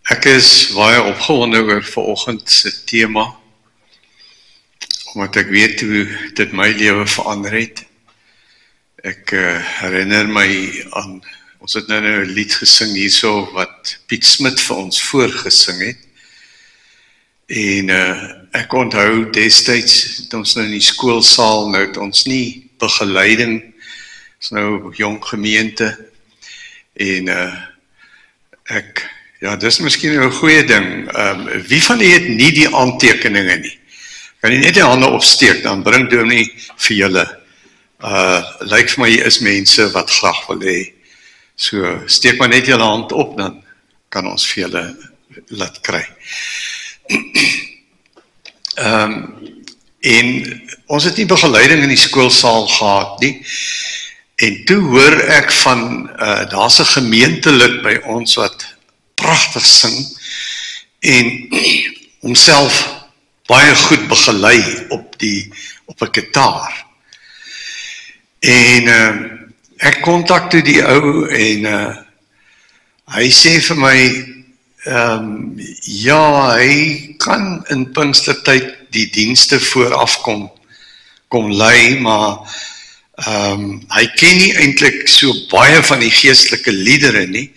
Ek is baie opgewonde oor vanoggend se tema, omdat ek weet hoe dit my lewe verander het. Ek herinner my aan, ons het nou 'n lied gesing hierso wat Piet Smit vir ons voorgesing het. En ek onthou destyds het ons nou in die skoolsaal, nou het ons nie begeleiding, is nou jong gemeente, en ja, dis miskien 'n goeie ding. Wie van julle het nie die aantekeninge nie? Kan jy net die hande opsteek, dan bring Dominee vir julle. Lyk vir my is mense wat graag wil hê. So, steek maar net julle hand op, dan kan ons vir julle laat kry. En ons het nie begeleiding in die skoolsaal gehad nie. En toe hoor ek van, daar's 'n gemeentelid by ons wat pragtig sing en homself baie goed begelei op 'n gitaar. En ek kontak toe die ou en hy sê vir my, ja, hy kan in Pinkstertyd die dienste vooraf kom lei, maar hy ken nie eintlik so baie van die geestelike liedere nie,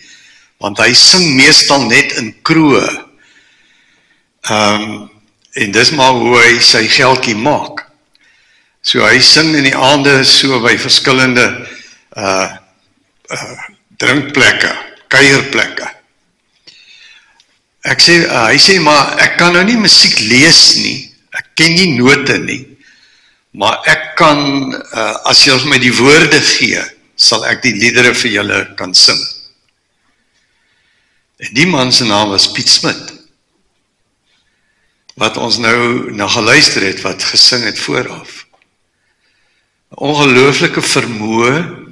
want hy sing meestal net in kroë. En dis maar hoe hy sy geldjie maak. So hy sing in die aande so by verskillende drinkplekke, kuierplekke. Hy sê, maar ek kan nou nie musiek lees nie, ek ken nie note nie, maar ek kan, as jy ons my die woorde gee, sal ek die liedere vir julle kan sing. En die man se naam was Piet Smit, wat ons nou na geluister het, wat gesing het vooraf. 'n Ongelooflike vermoë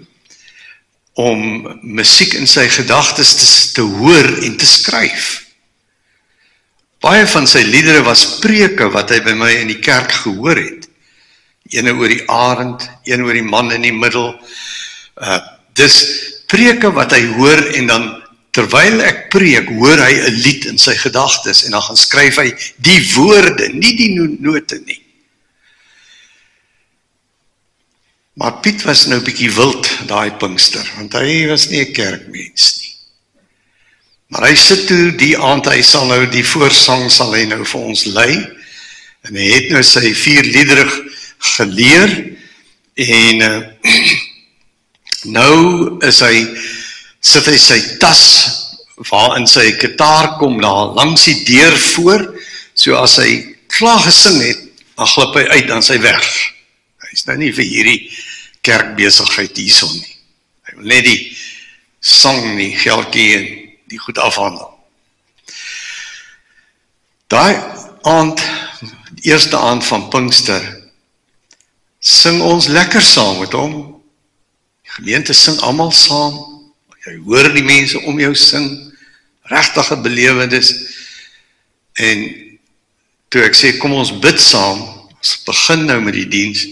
om musiek in sy gedagtes te hoor en te skryf. Baie van sy liedere was preke wat hy by my in die kerk gehoor het. Ene oor die arend, een oor die man in die middel. Dis preke wat hy hoor en dan terwyl ek preek, hoor hy 'n lied in sy gedagtes en dan gaan skryf hy die woorde, nie die note nie. Maar Piet was nou bietjie wild, daai Pinkster, want hy was nie 'n kerkmens nie. Maar hy sit toe die aand, hy sal nou die voorsang sal hy nou vir ons lei, en hy het nou sy 4 liedere geleer, en nou sit hy sy tas, waarin sy gitaar kom, daar langs die deur voor, so as hy klaar gesing het, dan glip hy uit, dan is hy weg. Hy is nou nie vir hierdie kerkbesigheid hierson nie. Hy wil net die sang, die geldjie en die goed afhandel. Daai aand, die eerste aand van Pinkster, sing ons lekker saam met hom. Die gemeente sing almal saam. Jy hoor die mense om jou sing, regtige belewenis. En toe ek sê, kom ons bid saam, ons begin nou met die diens,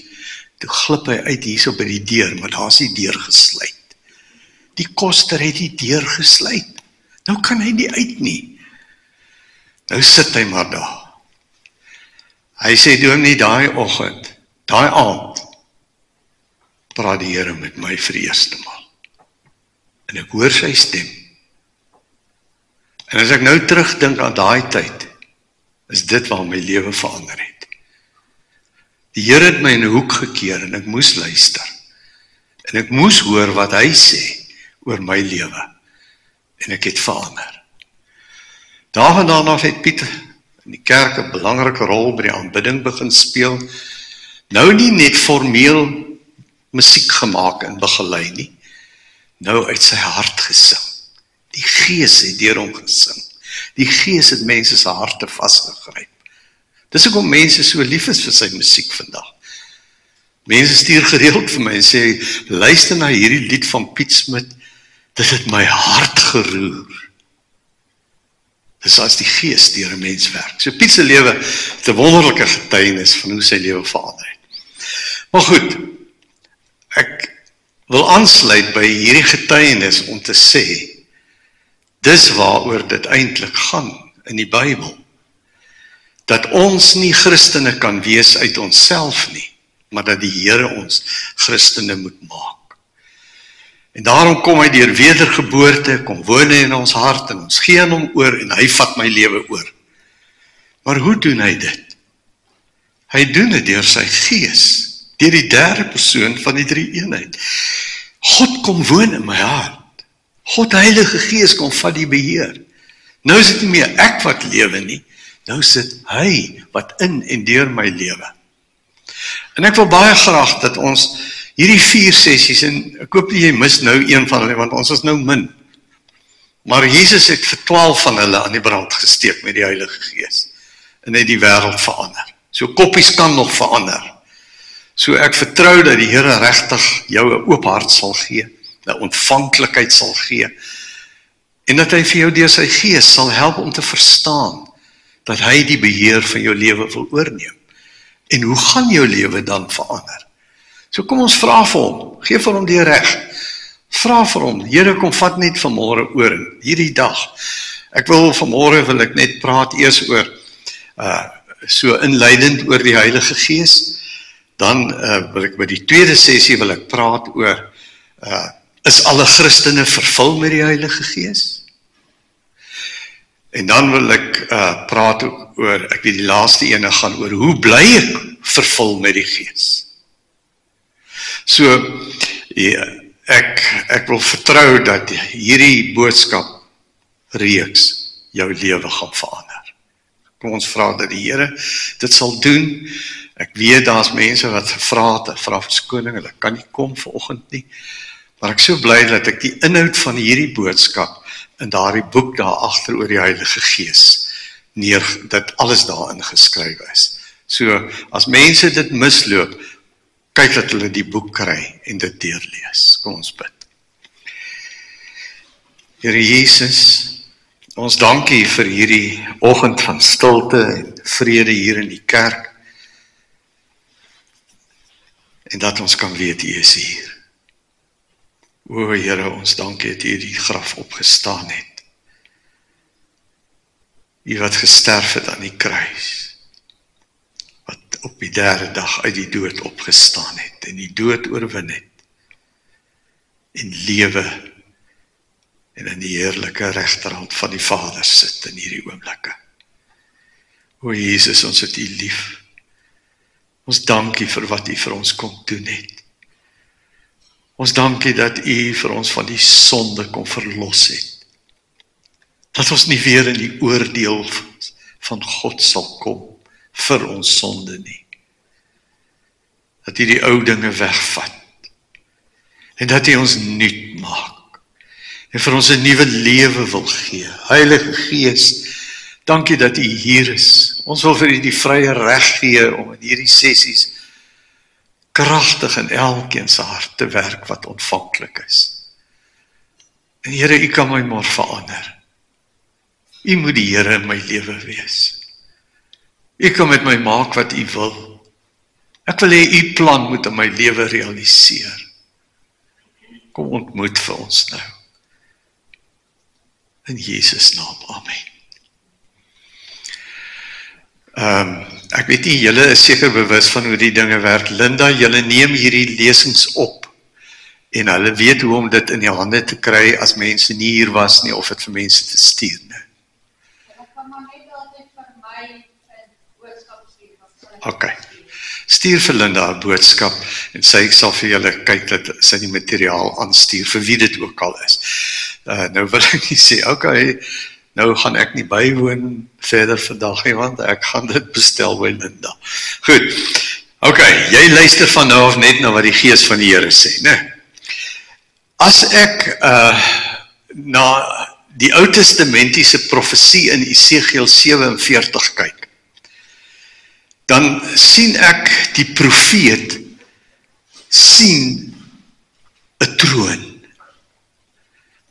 toe glip hy uit hierso by die deur, maar daar is die deur gesluit. Die koster het die deur gesluit. Nou kan hy nie uit nie. Nou sit hy maar daar. Hy sê, Dominee, daai oggend, daai aand, praat die Here met my vir die eerste maal. En ek hoor sy stem. En as ek nou terugdink aan daai tyd, is dit waar my lewe verander het. Die Here het my in 'n hoek gekeer en ek moes luister. En ek moes hoor wat hy sê oor my lewe. En ek het verander. Daarna het Piet in die kerk 'n belangrike rol by die aanbidding begin speel. Nou nie net formeel musiek gemaak en begelei nie. Nou uit sy hart gesing. Die Gees het deur hom gesing. Die Gees het mense se harte vasgegryp. Dis hoekom mense so lief is vir sy musiek vandag. Mense stuur gereeld vir my en sê, luister na hierdie lied van Piet Smit, dit het my hart geroer. Dis as die Gees deur 'n mens werk. So Piet se lewe het 'n wonderlike getuienis van hoe sy lewe verander het. Maar goed, ek wil aansluit by hierdie getuienis om te sê, Dis waaroor dit eintlik gaan in die Bybel. Dat ons nie Christene kan wees uit onsself nie, maar dat die Here ons Christene moet maak. En daarom kom hy deur wedergeboorte, kom woon hy in ons hart en ons gee aan hom oor en hy vat my lewe oor. Maar hoe doen hy dit? Hy doen dit deur sy Gees, deur die derde persoon van die drie eenheid. God kom woon in my hart. God Heilige Gees kom vat die beheer. Nou is dit nie meer ek wat lewe nie, nou sit hy wat in en deur my lewe. En ek wil baie graag dat ons hierdie 4 sessies, en ek hoop jy mis nou een van hulle, want ons is nou min. Maar Jesus het vir 12 van hulle aan die brand gesteek met die Heilige Gees. En hy het die wêreld verander. So koppies kan nog verander. So ek vertrou dat die Here regtig jou 'n oop hart sal gee, 'n ontvanklikheid sal gee, en dat hy vir jou deur sy Gees sal help om te verstaan dat hy die beheer van jou lewe wil oorneem. En hoe gaan jou lewe dan verander? So kom ons vra vir hom, gee vir hom die reg. Vra vir hom, Here kom vat net vanmôre oor, hierdie dag. Vanmôre wil ek net praat eers oor, so inleidend oor die Heilige Gees. Dan wil ek by die tweede sessie wil ek praat oor, is alle Christene vervul met die Heilige Gees? En dan wil ek praat oor, ek weet die laaste ene gaan oor, hoe bly ek vervul met die Gees? So, ja, ek wil vertrou dat hierdie boodskap reeks jou lewe gaan verander. Kom ons vra dat die Here dit sal doen. Ek weet daar's mense wat vra verskoning, hulle kan nie kom vanoggend nie. Maar ek is so bly dat ek die inhoud van hierdie boodskap in daardie boek daar agter oor die Heilige Gees dat alles daarin geskryf is. So as mense dit misloop, kyk dat hulle die boek kry en dit deurlees. Kom ons bid. Here Jesus, ons dankie vir hierdie oggend van stilte en vrede hier in die kerk. En dat ons kan weet, U is hier. O Here, ons dankie dat U die graf opgestaan het. U wat gesterf het aan die kruis. Wat op die derde dag uit die dood opgestaan het en die dood oorwin het. En lewe en in die heerlike regterhand van die Vader sit in hierdie oomblikke. O Jesus, ons het U lief. Ons dankie vir wat U vir ons kom doen het. Ons dankie dat U vir ons van die sonde kom verlos het. Dat ons nie weer in die oordeel van God sal kom vir ons sonde nie. Dat U die ou dinge wegvat. En dat U ons nuut maak. En vir ons 'n nuwe lewe wil gee. Heilige Gees, dankie dat U hier is. Ons wil vir U die vrye reg gee om in hierdie sessies kragtig in elkeen se hart te werk wat ontvanklik is. En Here, U kan my maar verander. U moet die Here in my lewe wees. U kan met my maak wat U wil. Ek wil hê U plan moet in my lewe realiseer. Kom ontmoet vir ons nou. In Jesus naam, amen. Ek weet nie, julle is seker bewus van hoe die dinge werk. Linda, julle neem hierdie lesings op en hulle weet hoe om dit in die hande te kry as mense nie hier was nie, of dit vir mense te stuur nie. Ek kan maar net altyd vir my 'n boodskap stuur. Okay. Stuur vir Linda 'n boodskap en sy sal vir julle kyk dat sy die materiaal aanstuur vir wie dit ook al is. Nou wil ek nie sê, okay, nou gaan ek nie bywoon verder vandag nie, want ek gaan dit bestel by Linda. Goed, okay, jy luister van nou af net na wat die Gees van die Here sê, né? As ek na die Ou Testamentiese profesie in Esegiel 47 kyk, dan sien ek die profeet sien 'n troon.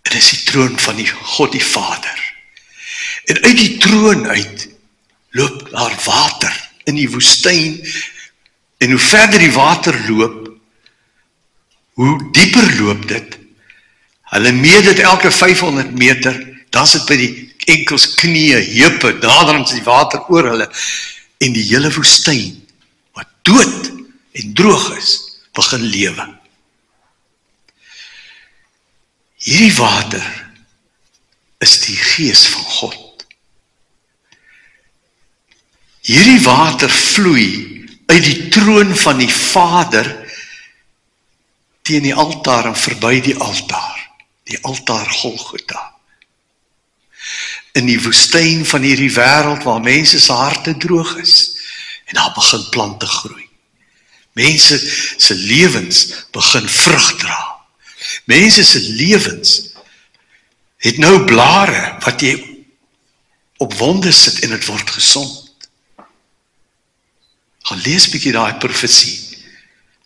En dit is die troon van die God die Vader. En uit die troon uit loop daar water in die woestyn. En hoe verder die water loop, hoe dieper loop dit. Hulle meet dit elke 500 meter, dan sit by die enkels, knieë, heupe, naderhand is die water oor hulle, en die hele woestyn, wat dood en droog is, begin lewe. Hierdie water is die Gees van God. Hierdie water vloei uit die troon van die Vader teen die altaar en verby die altaar Golgotha. In die woestyn van hierdie wêreld waar mense se harte droog is, en daar begin plante groei. Mense se lewens begin vrug dra. Mense se lewens het nou blare wat jy op wonde sit en het word gesond. Gaan lees bietjie daai profesie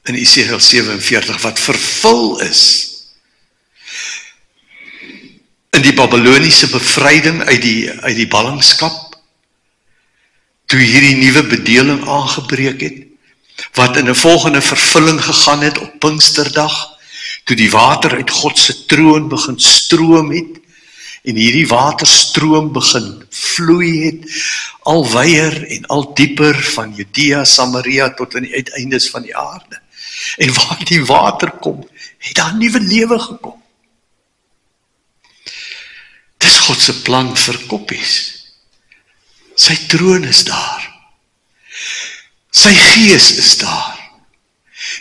in Esegiel 47 wat vervul is in die Babyloniese bevryding uit die ballingskap, toe hierdie nuwe bedeling aangebreek het, wat in 'n volgende vervulling gegaan het op Pinksterdag, toe die water uit God se troon begin stroom het, en hierdie waterstroom begin vloei het, al wyer en al dieper van Judea, Samaria tot aan die uiteindes van die aarde. En waar die water kom, het daar nuwe lewe gekom. Dis God se plan vir koppies. Sy troon is daar. Sy Gees is daar.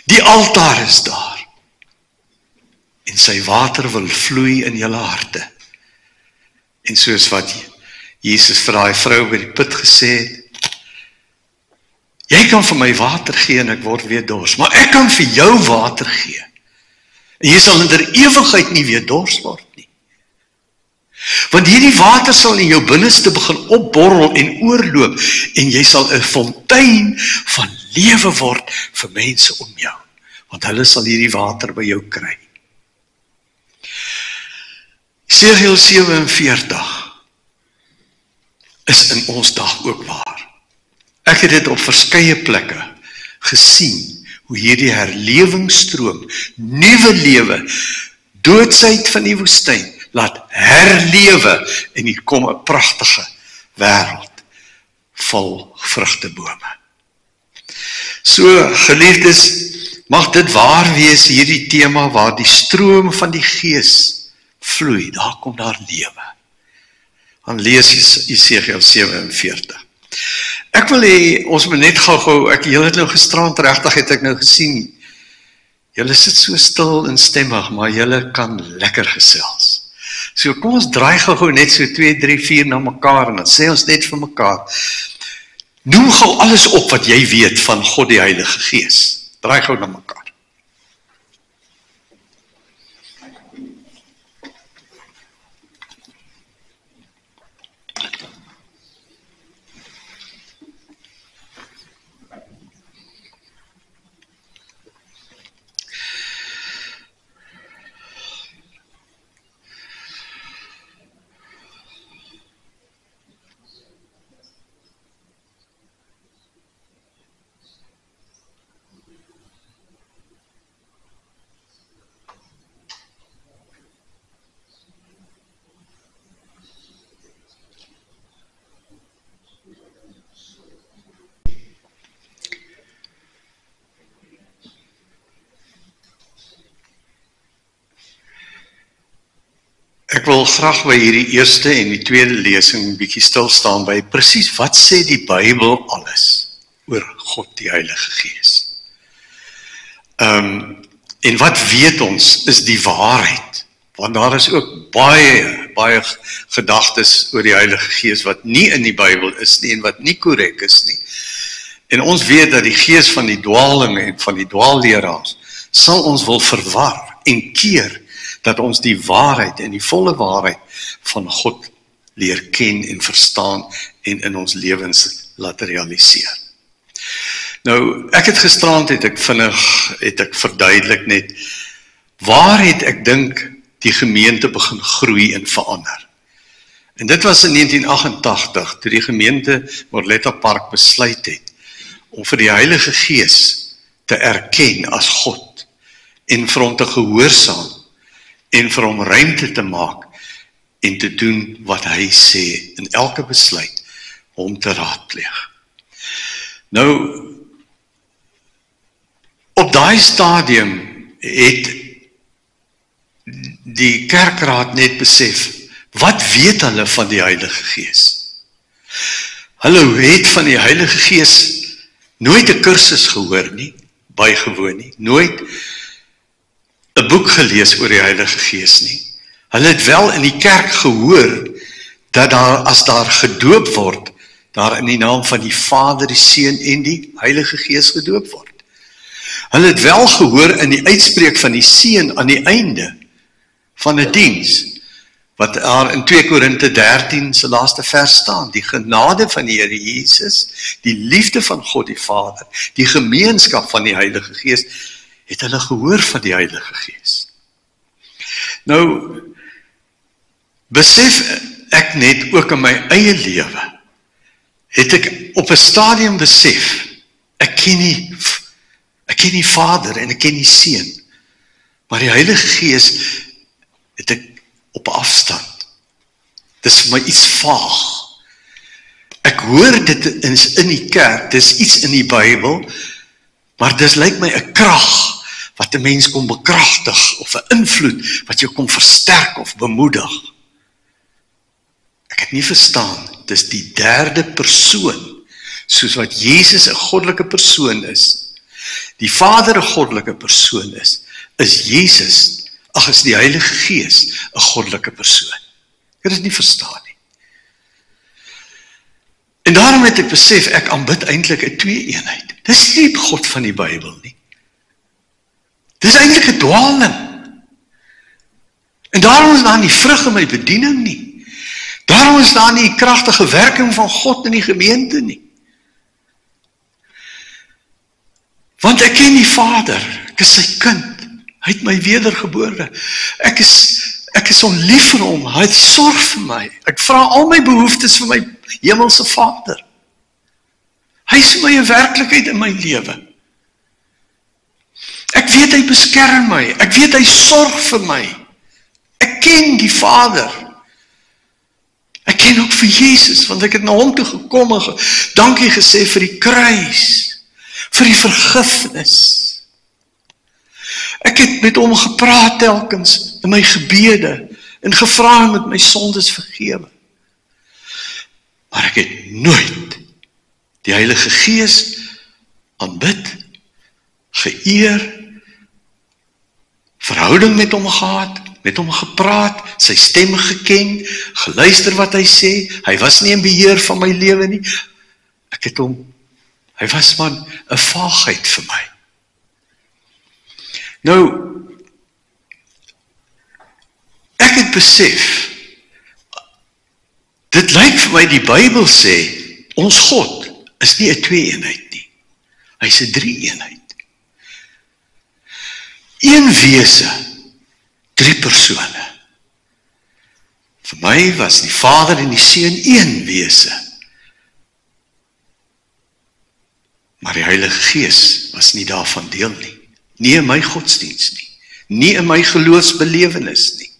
Die altaar is daar. En sy water wil vloei in julle harte. En soos wat Jesus vir daai vrou by die put gesê het, jy kan vir my water gee en ek word weer dors, maar ek kan vir jou water gee. En jy sal in der ewigheid nie weer dors word nie. Want hierdie water sal in jou binneste begin opborrel en oorloop, en jy sal 'n fontein van lewe word vir mense om jou, want hulle sal hierdie water by jou kry. Esegiel 47 is in ons dag ook waar. Ek het dit op verskeie plekke gesien, hoe hierdie herlewingsstroom, nuwe lewe, doodsheid van die woestyn, laat herlewe, en hier kom 'n pragtige wêreld vol vrugtebome. So, geliefdes, mag dit waar wees, hierdie tema waar die stroom van die Gees vloei, daar kom daar lewe. Dan lees Esegiel 47. Ek wil hê, ons moet net gou, julle het nou gisterand regtig het ek nou gesien, julle sit so stil en stemmig, maar julle kan lekker gesels. So kom ons draai gou net so 2, 3, 4 na mekaar, en dan sê ons net vir mekaar, noem gou alles op wat jy weet van God die Heilige Gees. Draai gou na mekaar. Ek wil graag by hierdie eerste en die tweede lesing 'n bietjie stil staan by presies wat sê die Bybel alles oor God die Heilige Gees. En wat weet ons is die waarheid, want daar is ook baie gedagtes oor die Heilige Gees wat nie in die Bybel is nie en wat nie korrek is nie. En ons weet dat die gees van die dwaalinge en van die dwaalleraars sal ons wil verwar en keer dat ons die waarheid en die volle waarheid van God leer ken en verstaan en in ons lewens laat realiseer. Nou, ek het gisterand het ek verduidelik net, waar het ek dink die gemeente begin groei en verander. En dit was in 1988, toe die gemeente Morletta Park besluit het, om vir die Heilige Gees te erken as God, en vir hom te gehoorsaam, en vir hom ruimte te maak, en te doen wat hy sê in elke besluit om te raadpleeg. Nou, op daai stadium het die kerkraad net besef, wat weet hulle van die Heilige Gees? Hulle het van die Heilige Gees nooit 'n kursus gehoor nie, bygewoon nie, nooit 'n boek gelees oor die Heilige Gees nie. Hulle het wel in die kerk gehoor, dat as daar gedoop word, daar in die naam van die Vader, die Seun en die Heilige Gees gedoop word. Hulle het wel gehoor in die uitspreek van die Seun aan die einde van 'n diens, wat daar in 2 Korinte 13 se laaste vers staan, die genade van die Here Jesus, die liefde van God die Vader, die gemeenskap van die Heilige Gees, het hulle gehoor van die Heilige Gees. Nou, besef ek net ook in my eie lewe, het ek op 'n stadium besef, ek ken die Vader en ek ken die Seun, maar die Heilige Gees het ek op 'n afstand. Dis vir my iets vaag. Ek hoor dit is in die kerk, dis iets in die Bybel, maar dis lyk my 'n krag wat 'n mens kom bekragtig, of 'n invloed wat jou kom versterk of bemoedig. Ek het nie verstaan, dis die derde persoon, soos wat Jesus 'n goddelike persoon is, die Vader 'n goddelike persoon is Jesus, is die Heilige Gees 'n goddelike persoon. Ek het dit nie verstaan nie. En daarom het ek besef, ek aanbid eintlik 'n twee-eenheid. Dis nie die God van die Bybel nie. Dis eintlik 'n dwaaling. En daarom is daar nie vrug in my bediening nie. Daarom is daar nie die kragtige werking van God in die gemeente nie. Want ek ken die Vader, ek is sy kind. Hy het my wedergebore. Ek is onlief vir hom. Hy sorg vir my. Ek vra al my behoeftes vir my hemelse Vader. Hy is vir my 'n werklikheid in my lewe. Ek weet hy beskerm my. Ek weet hy sorg vir my. Ek ken die Vader. Ek ken ook vir Jesus, want ek het na hom toe gekom en dankie gesê vir die kruis, vir die vergifnis. Ek het met hom gepraat telkens in my gebede en gevra om met my sondes vergewe. Maar ek het nooit die Heilige Gees aanbid, geëer, verhouding met hom gehad, met hom gepraat, sy stem geken, geluister wat hy sê. Hy was nie in beheer van my lewe nie. Ek het hom, hy was maar 'n vaagheid vir my. Nou, ek het besef, dit lyk vir my die Bybel sê, ons God is nie 'n twee-eenheid nie. Hy is 'n drie-eenheid. Een wese, 3 persone. Vir my was die Vader en die Seun een wese. Maar die Heilige Gees was nie daarvan deel nie. Nie in my godsdienst nie. Nie in my geloofsbelewenis nie.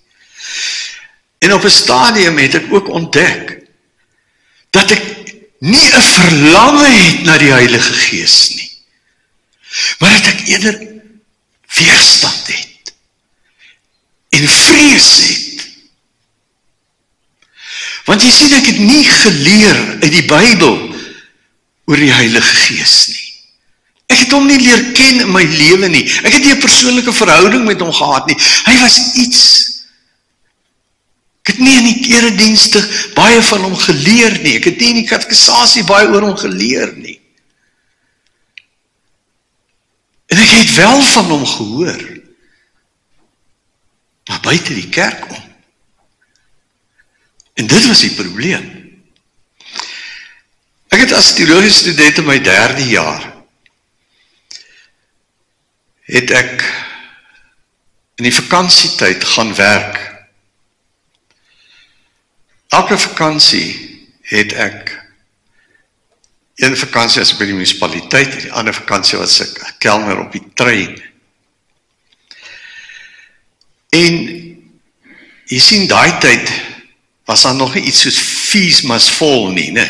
En op 'n stadium het ek ook ontdek, dat ek nie 'n verlange het na die Heilige Gees nie, maar dat ek eerder weerstand het, en vrees het. Want jy sien, ek het nie geleer uit die Bybel oor die Heilige Gees nie. Ek het hom nie leer ken in my lewe nie. Ek het nie 'n persoonlike verhouding met hom gehad nie. Hy was iets. Ek het nie in die eredienste baie van hom geleer nie. Ek het nie in die katekisasie baie oor hom geleer nie. En ek het wel van hom gehoor, maar buite die kerk om. En dit was die probleem. Ek het as teologiese student in my 3de jaar, het ek in die vakansietyd gaan werk. Elke vakansie het ek, een vakansie as ek by die munisipaliteit, die ander vakansie was ek kelner op die trein. En jy sien, daai tyd was daar nog nie iets soos fees must fall nie, né?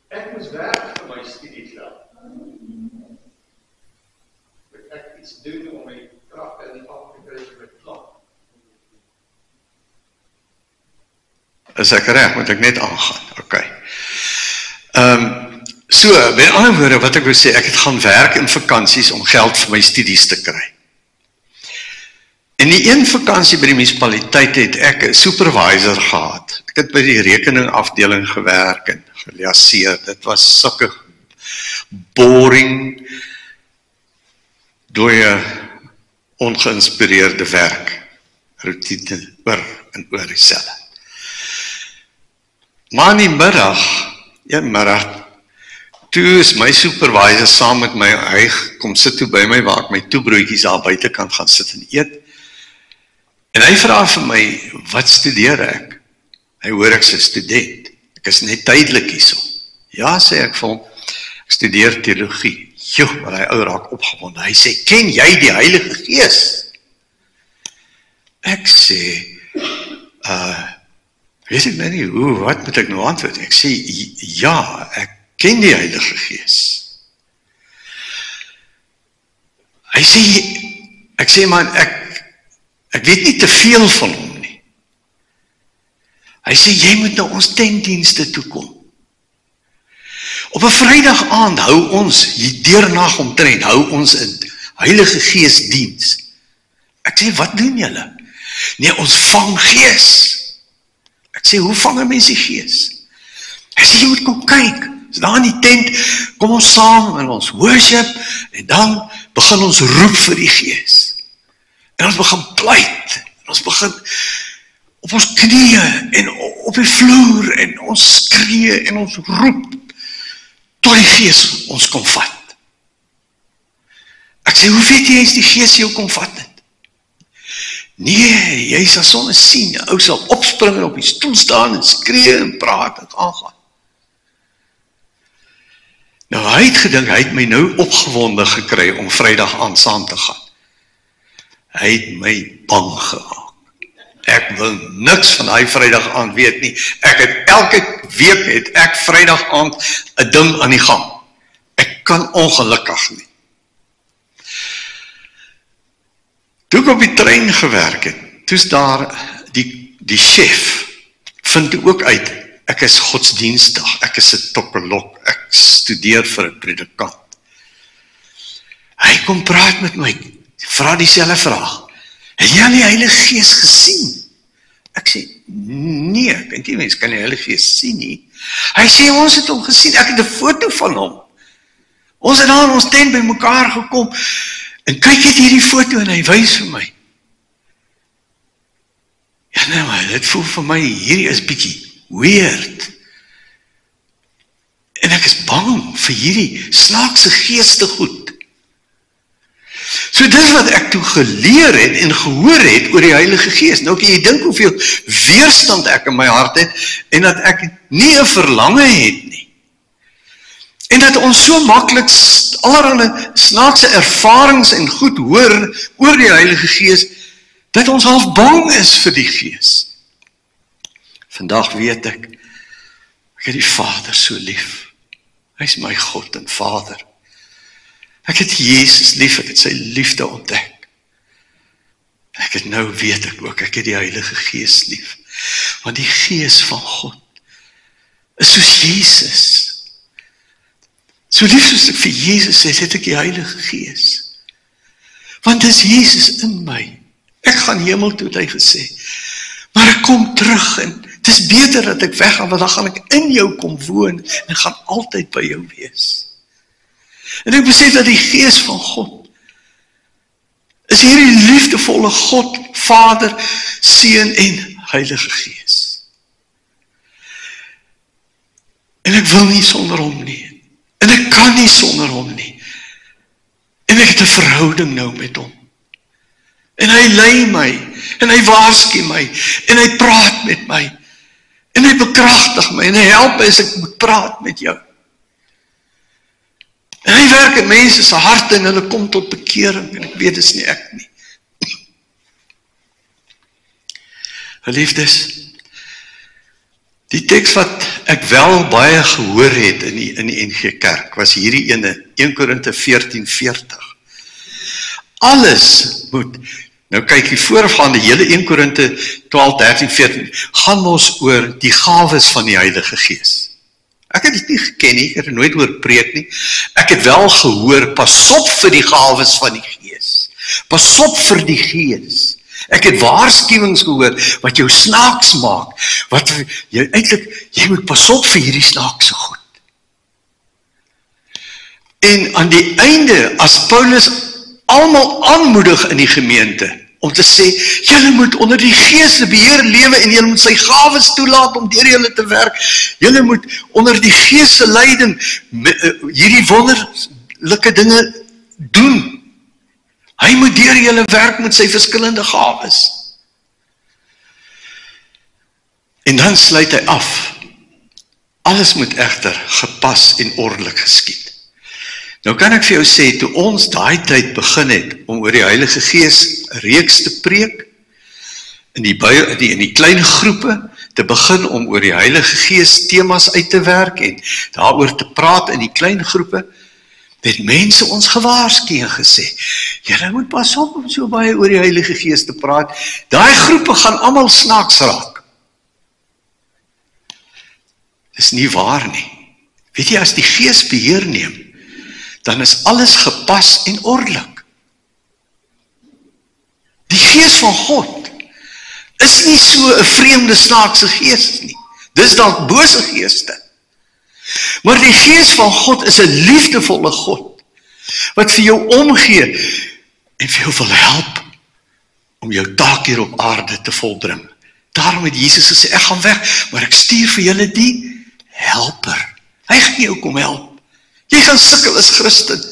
Ek moes werk vir my studiegeld. Ek iets doen om my kragte in die af te kry vir my plan. Is ek reg, moet ek net aangaan, ok. So, met ander woorde, wat ek wil sê, ek het gaan werk in vakansies om geld vir my studies te kry. In die een vakansie by die munisipaliteit het ek 'n supervisor gehad. Ek het by die rekeningafdeling gewerk en geliaseer. Dit was sulke boring, dooie, ongeïnspireerde werk. Routine oor en oor dieselfde. Maar in die middag, toe is my supervisor saam met my, hy kom sit toe by my waar ek my toebroodjies daar buitekant gaan sit en eet. En hy vra vir my, wat studeer ek? Hy hoor ek's 'n student. Ek is net tydelik hierso. Ja, sê ek vir hom, ek studeer teologie. Joh, maar hy ou raak opgewonde. Hy sê, ken jy die Heilige Gees? Ek sê, weet ek nou nie hoe, wat moet ek nou antwoord? Ek sê, ja, ek ken die Heilige Gees. Hy sê, ek sê man, ek weet nie te veel van hom nie. Hy sê, jy moet na ons tentdienste toe kom. Op 'n Vrydag aand hou ons, hier deurnag omtrent, hou ons 'n Heilige Gees diens. Ek sê, wat doen julle? Nee, ons vang Gees. Ek sê, hoe vang 'n mens die Gees? Hy sê, jy moet kom kyk. Is daar in die tent, kom ons saam en ons worship, en dan begin ons roep vir die Gees. En ons begin pleit, en ons begin op ons knieë, en op die vloer, en ons skree, en ons roep, tot die Gees ons kom vat. Ek sê, hoe weet jy as die Gees jou kom vat het? Nee, jy sal sommer sien, die ou sal opspring en op die stoel staan, en skree en praat, en aangaan. Nou, hy het gedink, hy het my nou opgewonde gekry om Vrydag aand saam te gaan. Hy het my bang gemaak. Ek wil niks van hy Vrydag aand weet nie. Ek het elke week het ek Vrydag aand 'n ding aan die gang. Ek kan ongelukkig nie. Toe ek op die trein gewerk het, toe is daar die chef, vind ook uit, ek is godsdienstig, ek is 'n tokkelok, ek studeer vir 'n predikant. Hy kom praat met my, vra dieselfde vraag. Het jy die Heilige Gees gesien? Ek sê, nee, ek dink nie mens kan die Heilige Gees sien nie. Hy sê, ons het hom gesien, ek het 'n foto van hom. Ons het daar in ons tent by mekaar gekom, en kyk het hierdie foto, en hy wys vir my. Ja, nou, maar dit voel vir my, hierdie is bietjie weird. En ek is bang vir hierdie snaakse geeste goed. So dis wat ek toe geleer het en gehoor het oor die Heilige Gees. Nou kan jy dink hoeveel weerstand ek in my hart het, en dat ek nie 'n verlange het nie. En dat ons so maklik allerlei snaakse ervarings en goed hoor oor die Heilige Gees, dat ons half bang is vir die Gees. Vandag weet ek het die Vader so lief. Hy is my God en Vader. Ek het Jesus lief, ek het sy liefde ontdek. Ek het nou weet ek ook, ek het die Heilige Gees lief. Want die Gees van God is soos Jesus. So lief soos ek vir Jesus het ek die Heilige Gees. Want dis Jesus in my. Ek gaan hemel toe, het hy gesê. Maar ek kom terug en het is beter dat ek weggaan, want dan gaan ek in jou kom woon en ek gaan altyd by jou wees. En ek besef dat die Gees van God is hierdie liefdevolle God, Vader, Seun en Heilige Gees. En ek wil nie sonder hom nie. En ek kan nie sonder hom nie. En ek het 'n verhouding nou met hom. En hy lei my, en hy waarsku my, en hy praat met my. En hy bekragtig my, en hy help my as ek moet praat met jou. En hy werk in mense se harte, en hulle kom tot bekering, en ek weet dis nie ek nie. Geliefdes, die teks wat ek wel baie gehoor het in die NG Kerk, was hierdie ene, 1 Korinte 14:40. Alles moet, nou kyk die voorgaande, hele 1 Korinte 12, 13, 14, gaan ons oor die gawes van die Heilige Gees. Ek het dit nie geken nie, ek het nooit oor preek nie. Ek het wel gehoor, pas op vir die gawes van die Gees. Pas op vir die Gees. Ek het waarskuwings gehoor, wat jou snaaks maak, wat jy eintlik, jy moet pas op vir hierdie snaakse goed. En aan die einde, as Paulus almal aanmoedig in die gemeente, om te sê, julle moet onder die Gees se beheer lewe, en julle moet sy gawes toelaat om deur julle te werk, julle moet onder die Gees se leiding, hierdie wonderlike dinge doen. Hy moet deur julle werk met sy verskillende gawes. En dan sluit hy af. Alles moet egter gepas en ordelik geskied. Nou kan ek vir jou sê, toe ons daai tyd begin het, om oor die Heilige Gees 'n reeks te preek, in die klein groepe, te begin om oor die Heilige Gees temas uit te werk, en daaroor te praat in die klein groepe, het mense ons gewaarsku en gesê, julle moet pas op om so baie oor die Heilige Gees te praat, daai groepe gaan almal snaaks raak. Dis nie waar nie. Weet jy, as die Gees beheer neem, dan is alles gepas en ordelik. Die Gees van God is nie so 'n vreemde snaakse gees nie. Dis dalk bose geeste. Maar die Gees van God is 'n liefdevolle God, wat vir jou omgee, en vir jou wil help, om jou taak hier op aarde te volbring. Daarom het Jesus gesê, ek gaan weg, maar ek stuur vir julle die helper. Hy gaan jou kom help. Jy gaan sukkel as Christen,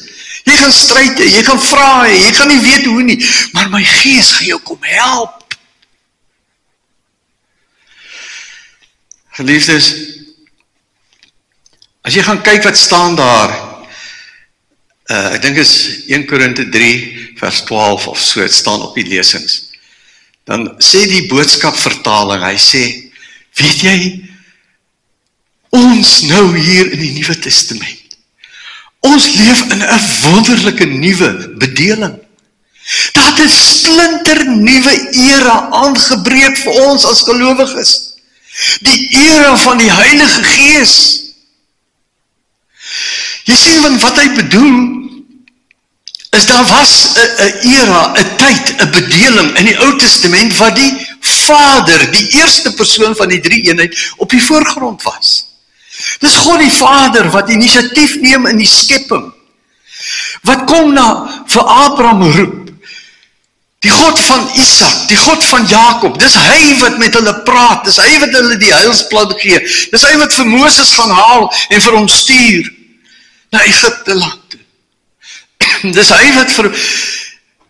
jy gaan stryd hê, jy gaan vra hê, jy gaan nie weet hoe nie, maar my Gees gaan jou kom help. Geliefdes, as jy gaan kyk wat staan daar, ek dink is 1 Korinte 3 vers 12 of so, het staan op die lesings, dan sê die boodskapvertaling, hy sê, weet jy, ons nou hier in die Nuwe Testament, ons leef in 'n wonderlike nuwe bedeling. Daar het 'n splinternuwe era aangebreek vir ons as gelowiges. Die era van die Heilige Gees. Jy sien wat hy bedoel, is daar was 'n era, 'n tyd, 'n bedeling in die Ou Testament, wat die Vader, die eerste persoon van die drie-eenheid, op die voorgrond was. Dis God die Vader wat inisiatief neem in die skepping, wat kom na vir Abraham roep, die God van Isak, die God van Jakob, dis hy wat met hulle praat, dis hy wat hulle die heilsplan gee, dis hy wat vir Moses gaan haal en vir hom stuur na Egipte land toe. Dis hy wat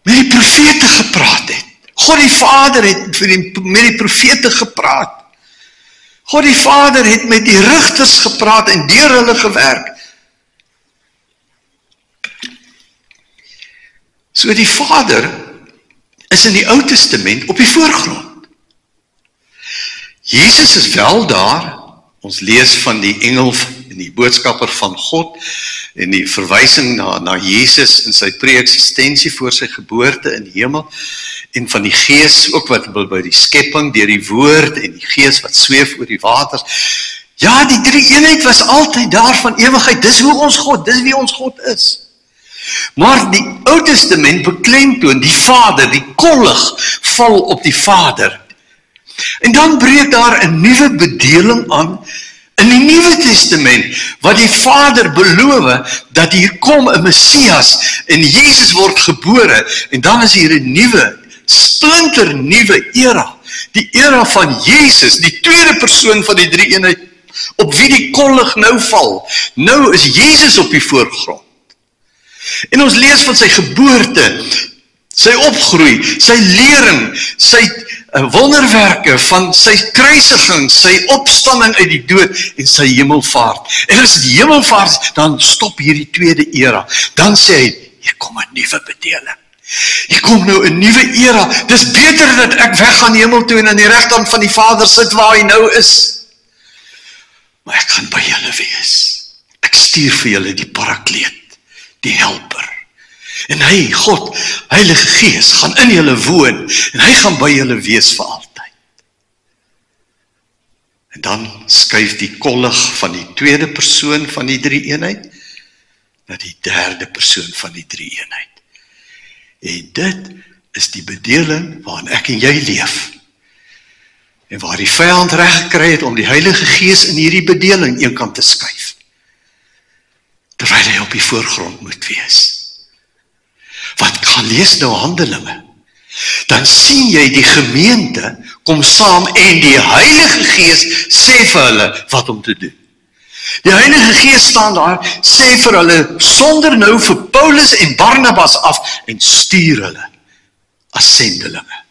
met die profete gepraat het. God die Vader het met die profete gepraat. God die Vader het met die rigters gepraat en deur hulle gewerk. So die Vader is in die Ou Testament op die voorgrond. Jesus is wel daar. Ons lees van die engel en die boodskapper van God en die verwysing na Jesus in sy pre-eksistensie voor sy geboorte in die hemel, en van die Gees ook wat by die skepping deur die woord en die Gees wat sweef oor die waters. Ja, die drie-eenheid was altyd daar van ewigheid. Dis hoe ons God, dis wie ons God is. Maar die Ou Testament beklemtoon die Vader, die kollig val op die Vader. En dan breek daar 'n nuwe bedeling aan in die Nuwe Testament, wat die Vader beloof dat hier kom 'n Messias en Jesus word gebore, en dan is hier 'n nuwe, splinternuwe era, die era van Jesus, die tweede persoon van die drie-eenheid, op wie die kollig nou val. Nou is Jesus op die voorgrond. En ons lees van sy geboorte, sy opgroei, sy lering, sy wonderwerke van sy kruisiging, sy opstanding uit die dood en sy hemelvaart. En as die hemelvaart is, dan stop hierdie tweede era. Dan sê hy, hier kom 'n nuwe bedeling. Hier kom nou 'n nuwe era. Dis beter dat ek weggaan hemel toe en aan die regkant van die Vader sit waar hy nou is. Maar ek gaan by julle wees. Ek stuur vir julle die parakleet, die helper. En hy, God, Heilige Gees, gaan in julle woon, en hy gaan by julle wees vir altyd. En dan skuif die kollig van die tweede persoon van die drie-eenheid, na die derde persoon van die drie-eenheid. En dit is die bedeling waarin ek en jy leef. En waar die vyand reg gekry het om die Heilige Gees in hierdie bedeling eenkant te skuif. Terwyl hy op die voorgrond moet wees. Wat gaan lees nou Handelinge? Dan sien jy die gemeente kom saam en die Heilige Gees sê vir hulle wat om te doen. Die Heilige Gees staan daar, sê vir hulle, sonder nou vir Paulus en Barnabas af en stuur hulle as sendelinge.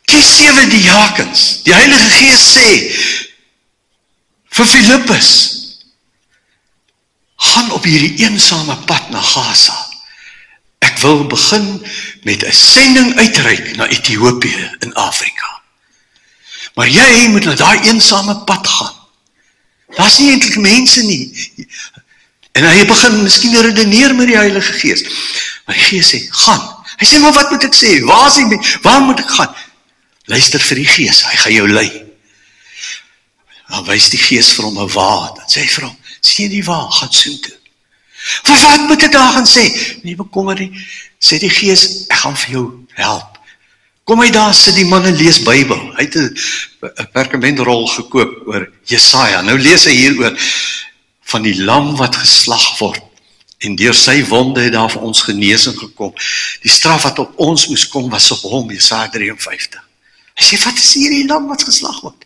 Kies 7 diakens. Die Heilige Gees sê vir Filippus, gaan op hierdie eensame pad na Gaza. Ek wil begin met 'n sending uitreik na Ethiopië in Afrika. Maar jy moet na daai eensame pad gaan. Daar's nie eintlik mense nie. En hy begin miskien redeneer met die Heilige Gees. Maar die Gees sê, gaan. Hy sê, maar wat moet ek sê? Waar moet ek gaan? Luister vir die Gees, hy gaan jou lei. Dan wys die Gees vir hom 'n wa. Dan sê hy vir hom, sien die wa, gaan soontoe. Wat moet ek daar gaan sê? Nee, bekommer nie. Sê die Gees, ek gaan vir jou help. Kom hy daar, sit die man en lees Bybel. Hy het 'n perkamentrol gekoop oor Jesaja. Nou lees hy hier oor van die lam wat geslag word. En deur sy wonde het daar vir ons genesing gekom. Die straf wat op ons moes kom was op hom, Jesaja 53. Hy sê, wat is hierdie lam wat geslag word?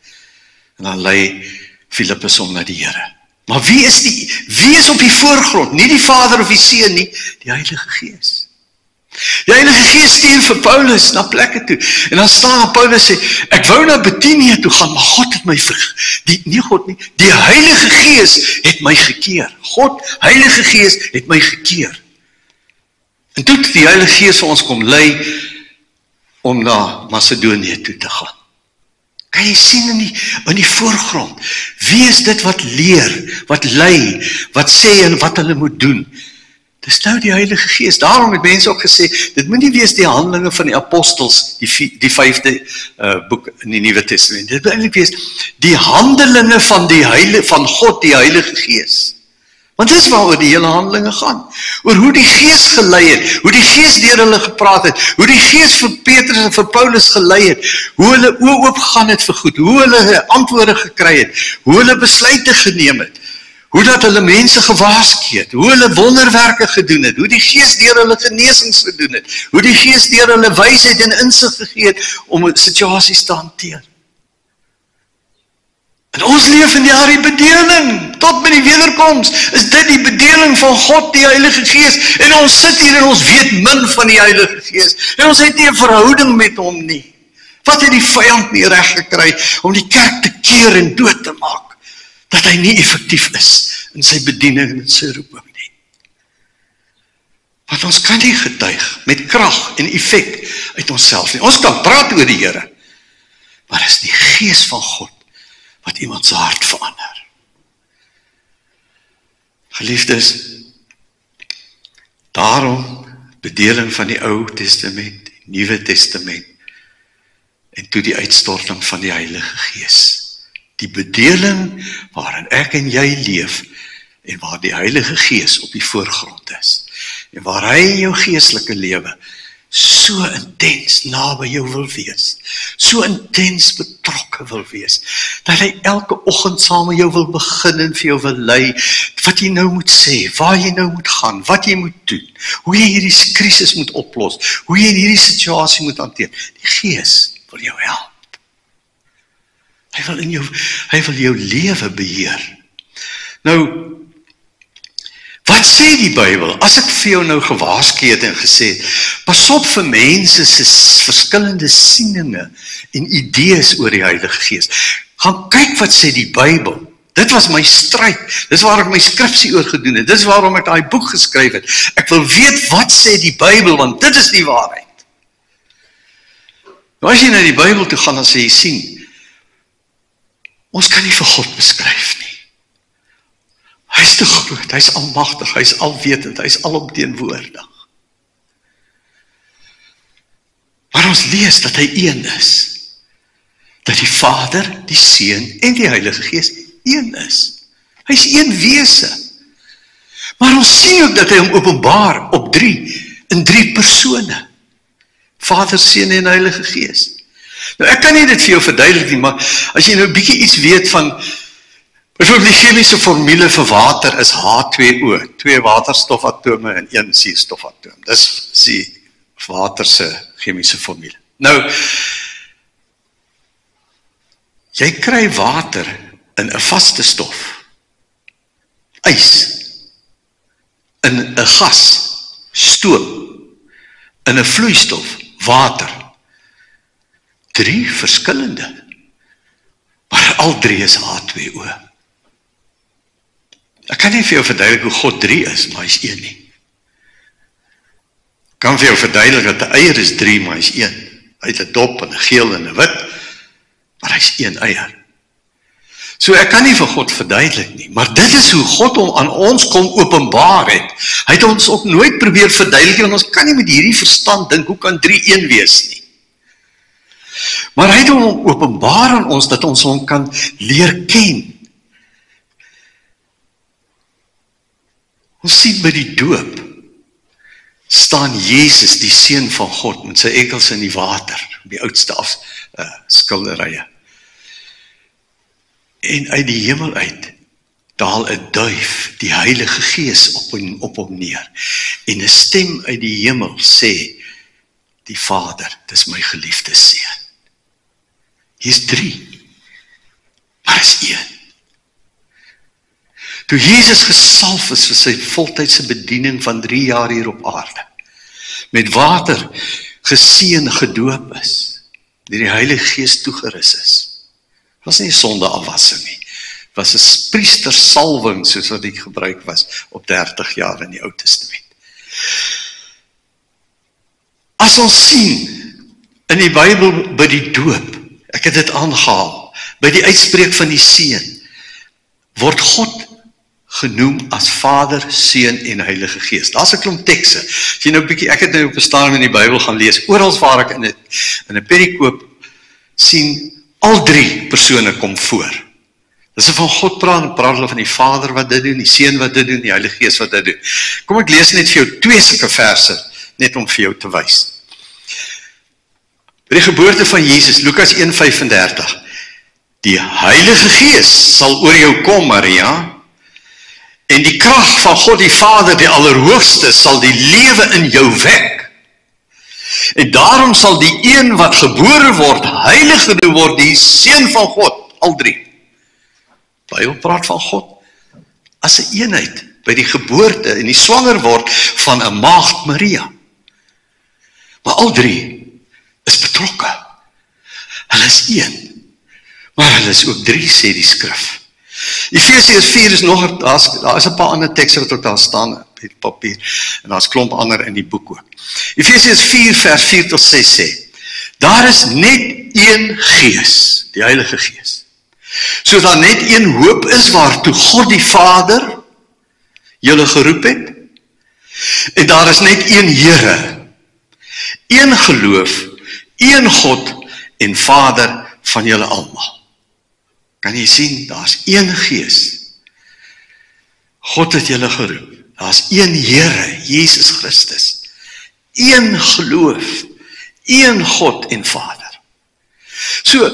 En dan lei Filippus hom na die Here. Maar wie is op die voorgrond? Nie die Vader of die Seun nie, die Heilige Gees. Die Heilige Gees stuur vir Paulus na plekke toe. En dan staan Paulus sê, ek wou na Bethanië toe gaan, maar God het my die Heilige Gees het my gekeer. God, Heilige Gees het my gekeer. En toe het die Heilige Gees vir ons kom lei om na Macedonië toe te gaan. Kan jy sien in die voorgrond, wie is dit wat leer, wat lei, wat sê en wat hulle moet doen? Dis nou die Heilige Gees. Daarom het mense ook gesê, dit moet nie wees die Handelinge van die Apostels, die 5de boek in die Nuwe Testament. Dit moet eintlik wees die Handelinge van God, die Heilige Gees. Want dis waaroor die hele Handelinge gaan. Oor hoe die Gees gelei het, hoe die Gees deur hulle gepraat het, hoe die Gees vir Petrus en vir Paulus gelei het, hoe hulle oë oopgegaan het vir goed, hoe hulle antwoorde gekry het, hoe hulle besluite geneem het, hoe dat hulle mense gewaarsku het, hoe hulle wonderwerke gedoen het, hoe die Gees deur hulle genesings gedoen het, hoe die Gees deur hulle wysheid en insig gegee het om situasies te hanteer. En ons leef in die bedeling, tot by die wederkoms, is dit die bedeling van God, die Heilige Gees, en ons sit hier en ons weet min van die Heilige Gees, en ons het nie 'n verhouding met hom nie. Wat het die vyand nie reg gekry, om die kerk te keer en dood te maak, dat hy nie effektief is, in sy bediening en in sy roeping nie. Want ons kan nie getuig, met krag en effek, uit onsself nie. Ons kan praat oor die Here, maar is die Gees van God, wat iemand se hart verander. Geliefdes, daarom bedeling van die Ou Testament, die Nuwe Testament, en toe die uitstorting van die Heilige Gees. Die bedeling waarin ek en jy leef, en waar die Heilige Gees op die voorgrond is, en waar hy in jou geestelike lewe so intens naby jou wil wees, so intens betrokke wil wees, dat hy elke oggend saam met jou wil begin en vir jou wil lei, wat jy nou moet sê, waar jy nou moet gaan, wat jy moet doen, hoe jy hierdie krisis moet oplos, hoe jy hierdie situasie moet hanteer. Die Gees wil jou help. Hy wil jou lewe beheer. Nou, Wat sê die Bybel? As ek vir jou nou gewaarsku het en gesê, pas op vir mense se verskillende sieninge en idees oor die Heilige Gees. Gaan kyk wat sê die Bybel. Dit was my stryd. Dis waar ek my skripsie oor gedoen het. Dis waarom ek daai boek geskryf het. Ek wil weet wat sê die Bybel, want dit is die waarheid. Nou as jy na die Bybel toe gaan, dan sê jy sien, ons kan nie vir God beskryf nie. Hy is te groot, hy is almagtig, hy is alwetend, hy is alomteenwoordig. Maar ons lees dat hy een is. Dat die Vader, die Seun en die Heilige Gees een is. Hy is een wese. Maar ons sien ook dat hy hom openbaar op in drie persone. Vader, Seun en Heilige Gees. Nou ek kan nie dit vir jou verduidelik nie, maar as jy nou 'n bietjie iets weet van, byvoorbeeld die chemiese formule vir water is H2O, 2 waterstofatome en 1 suurstofatoom. Dis die water se chemiese formule. Nou, jy kry water in 'n vaste stof, ys, in 'n gas, stoom, in 'n vloeistof, water. 3 verskillende, maar al 3 is H2O. Ek kan nie vir jou verduidelik hoe God 3 is, maar hy is 1 nie. Ek kan vir jou verduidelik dat 'n eier is 3, maar hy is 1. Hy het 'n dop en 'n geel en 'n wit, maar hy is 1 eier. So ek kan nie vir God verduidelik nie, maar dit is hoe God hom aan ons kom openbaar het. Hy het ons ook nooit probeer verduidelik, want ons kan nie met hierdie verstand dink, hoe kan 3 een wees nie. Maar hy het hom openbaar aan ons, dat ons hom kan leer ken. Ons sien by die doop, staan Jesus, die Seun van God, met sy enkels in die water, die oudste skilderye. En uit die hemel uit, daal 'n duif, die Heilige Gees op hom neer. En 'n stem uit die hemel sê, die Vader, dis my geliefde Seun. Hier's 3, maar is 1. Toe Jesus gesalf is vir sy voltydse bediening van 3 jaar hier op aarde, met water geseën gedoop is, deur die Heilige Gees toegerus is. Het was nie 'n sondeafwassing nie. Het was 'n priestersalwing, soos wat dit gebruik was op 30 jaar in die Ou Testament. As ons sien in die Bybel by die doop, ek het dit aangehaal, by die uitspreek van die Seun, word God genoem as Vader, Seun en Heilige Gees. Daar's 'n klomp tekste. As jy nou 'n bietjie, ek het nou op 'n stadium in die Bybel gaan lees, oral waar ek in 'n perikoop sien, al 3 persone kom voor. Dis van God praat hulle van die Vader wat dit doen, die Seun wat dit doen, die Heilige Gees wat dit doen. Kom ek lees net vir jou 2 sulke verse, net om vir jou te wys. By die geboorte van Jesus, Lukas 1:35, die Heilige Gees sal oor jou kom, Maria, en die krag van God die Vader, die Allerhoogste, sal die lewe in jou wek. En daarom sal die een wat gebore word, heilig genoem word, die Seun van God, al 3. Bybel praat van God as 'n eenheid, by die geboorte en die swanger word van 'n maagd Maria. Maar al 3 is betrokke. Hulle is 1, maar hulle is ook 3, sê die skrif. Efesiërs 4 is nog, daar is 'n paar ander tekste wat ook daar staan op die papier, en daar's klomp ander in die boek ook. Efesiërs 4 vers 4 tot 6 sê, daar is net 1 Gees, die Heilige Gees, soos daar net 1 hoop is waartoe God die Vader julle geroep het, en daar is net 1 Here, 1 geloof, 1 God en Vader van julle almal. Kan jy sien, daar's 1 Gees. God het julle geroep. Daar's 1 Here, Jesus Christus. 1 geloof, 1 God en Vader. So,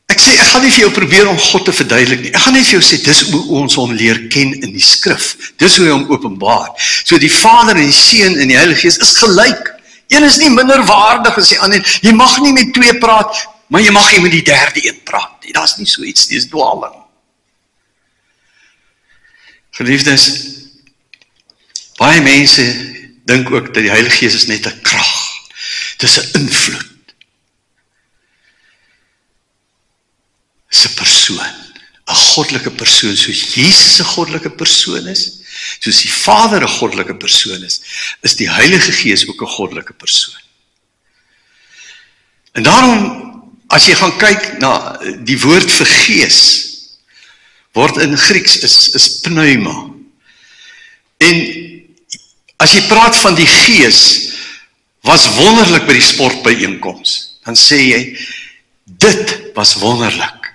ek sê, ek gaan nie vir jou probeer om God te verduidelik nie. Ek gaan net vir jou sê, dis hoe ons hom leer ken in die skrif. Dis hoe hy hom openbaar. So die Vader en die Seun en die Heilige Gees is gelyk. Een is nie minder waardig as die ander. Jy mag nie met 2 praat, maar jy mag nie met die 3de een praat. Daar's nie so iets, dis dwaling. Geliefdes, Baie mense dink ook dat die Heilige Gees is net 'n krag. Dis 'n invloed. Dis 'n persoon, 'n goddelike persoon, soos Jesus 'n goddelike persoon is, soos die Vader 'n goddelike persoon is die Heilige Gees ook 'n goddelike persoon. En daarom, as jy gaan kyk na die woord vir gees, word in Grieks is pneuma. En as jy praat van die gees, was wonderlik by die sportbyeenkoms, dan sê jy, dit was wonderlik.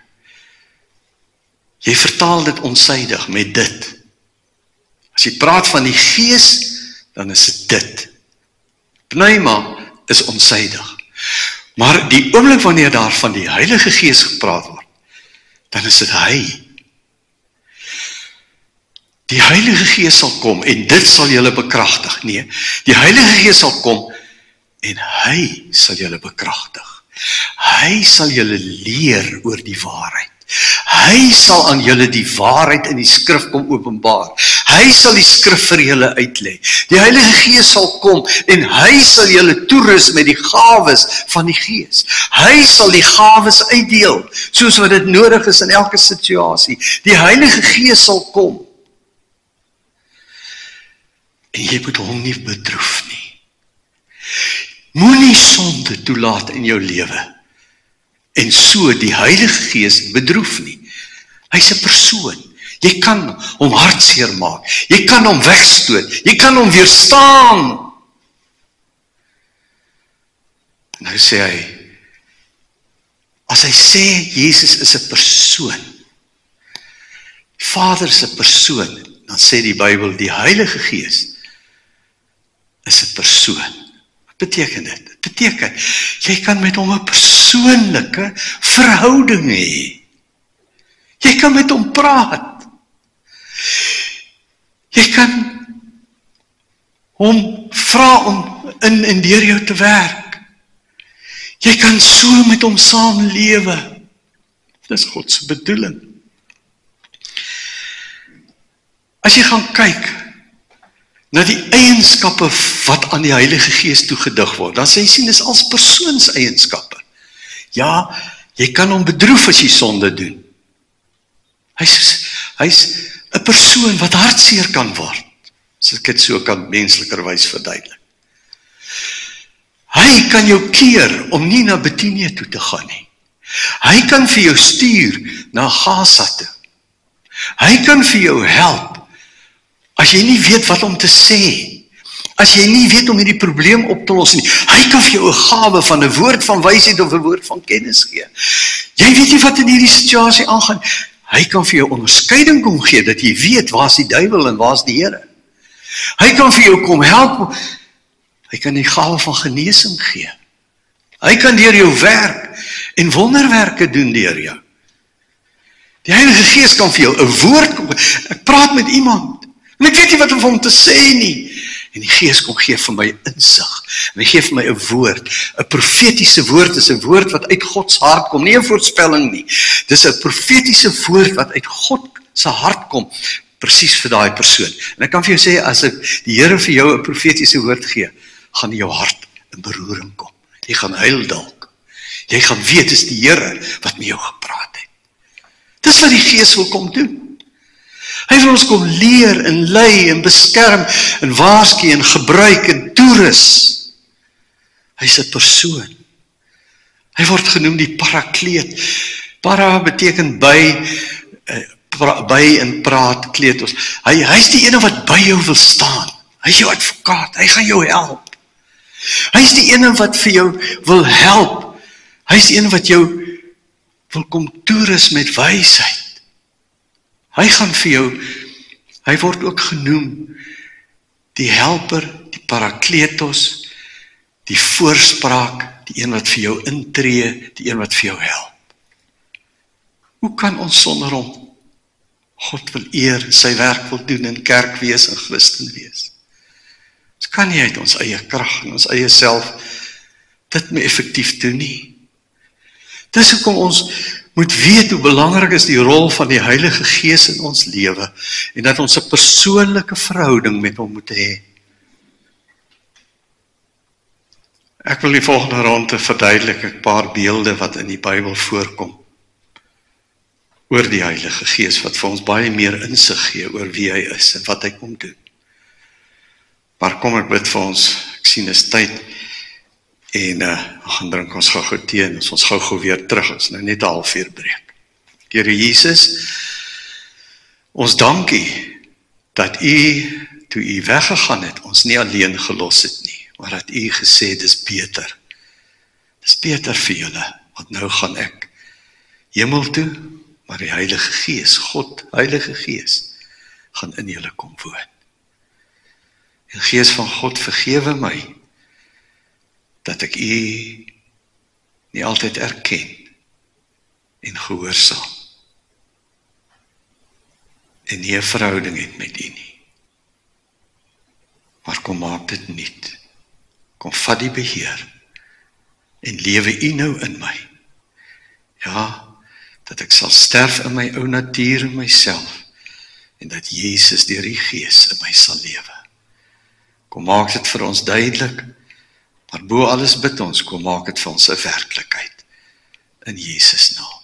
Jy vertaal dit onsydig met dit. As jy praat van die gees, dan is dit dit. Pneuma is onsydig. Maar die oomblik wanneer daar van die Heilige Gees gepraat word, dan is dit hy. Die Heilige Gees sal kom en dit sal julle bekragtig. Nee, die Heilige Gees sal kom en hy sal julle bekragtig. Hy sal julle leer oor die waarheid. Hy sal aan julle die waarheid in die skrif kom openbaar. Hy sal die skrif vir julle uitlei. Die Heilige Gees sal kom en hy sal julle toerus met die gawes van die Gees. Hy sal die gawes uitdeel, soos wat dit nodig is in elke situasie. Die Heilige Gees sal kom. En jy moet hom nie bedroef nie. Moenie sonde toelaat in jou lewe en so die Heilige Gees bedroef nie. Hy's 'n persoon. Jy kan hom hartseer maak. Jy kan hom wegstoot. Jy kan hom weerstaan. Nou sê hy, as hy sê Jesus is 'n persoon, Vader is 'n persoon, dan sê die Bybel die Heilige Gees is 'n persoon. Wat beteken dit? Dit beteken, jy kan met hom 'n persoonlike verhouding hê. Jy kan met hom praat. Jy kan hom vra om in en deur jou te werk. Jy kan so met hom saam lewe. Dis God se bedoeling. As jy gaan kyk na die eienskappe wat aan die Heilige Gees toegedig word, dan sê jy sien, dis als persoonseienskappe. Ja, jy kan hom bedroef as jy sonde doen. Hy's 'n persoon wat hartseer kan word, as ek dit so kan menslikerwys verduidelik. Hy kan jou keer om nie na Bethanië toe te gaan nie. Hy kan vir jou stuur na Gaza toe. Hy kan vir jou help as jy nie weet wat om te sê, as jy nie weet om hierdie probleem op te los nie. Hy kan vir jou 'n gawe van 'n woord van wysheid of 'n woord van kennis gee. Jy weet nie wat in hierdie situasie aangaan. Hy kan vir jou onderskeiding kom gee, dat jy weet waar is die duiwel en waar is die Here. Hy kan vir jou kom help. Hy kan die gawe van genesing gee. Hy kan deur jou werk en wonderwerke doen deur jou. Die Heilige Gees kan vir jou 'n woord kom. Ek praat met iemand en ek weet nie wat om vir hom te sê nie. En die Gees kom gee vir my insig. En hy gee vir my 'n woord. 'n Profetiese woord is 'n woord wat uit God se hart kom, nie 'n voorspelling nie. Dis 'n profetiese woord wat uit God se hart kom, presies vir daai persoon. En ek kan vir jou sê, as die Here vir jou 'n profetiese woord gee, gaan jou hart in beroering kom. Jy gaan huil dalk. Jy gaan weet, dis die Here wat met jou gepraat het. Dis wat die Gees wil kom doen. Hy wil ons kom leer en lei en beskerm en waarsku en gebruik en toerus. Hy's 'n persoon. Hy word genoem die parakleet. Para beteken by en praat, kleetos. Hy's die ene wat by jou wil staan. Hy's jou advokaat. Hy gaan jou help. Hy's die ene wat vir jou wil help. Hy's die ene wat jou wil kom toerus met wysheid. Hy gaan vir jou, hy word ook genoem die helper, die parakletos, die voorspraak, die een wat vir jou intree, die een wat vir jou help. Hoe kan ons sonder hom God wil eer, sy werk wil doen in kerk wees en Christen wees? Ons kan nie uit ons eie krag en ons eie self dit mee effektief doen nie. Dis hoekom ons moet weet hoe belangrik is die rol van die Heilige Gees in ons lewe en dat ons 'n persoonlike verhouding met hom moet hê. Ek wil die volgende ronde verduidelik 'n paar beelde wat in die Bybel voorkom oor die Heilige Gees wat vir ons baie meer insig gee oor wie hy is en wat hy kom doen. Maar kom ek bid vir ons, ek sien is tyd en gaan drink ons gou tee en ons gou weer terug, ons nou net 'n halfuur breek. Here Jesus, ons dankie dat u, toe u weggegaan het, ons nie alleen gelos het nie, maar dat u gesê, dis beter. Dis beter vir julle, want nou gaan ek hemel toe, maar die Heilige Gees, God, Heilige Gees, gaan in julle kom woon. En Gees van God, vergewe my, dat ek u nie altyd erken en gehoorsaam en nie 'n verhouding het met u nie. Maar kom maak dit nuut. Kom vat die beheer en lewe u nou in my. Ja, dat ek sal sterf in my ou natuur en myself en dat Jesus deur die Gees in my sal lewe. Kom maak dit vir ons duidelik, maar bo alles bid ons, kom maak dit vir ons 'n werklikheid in Jesus naam.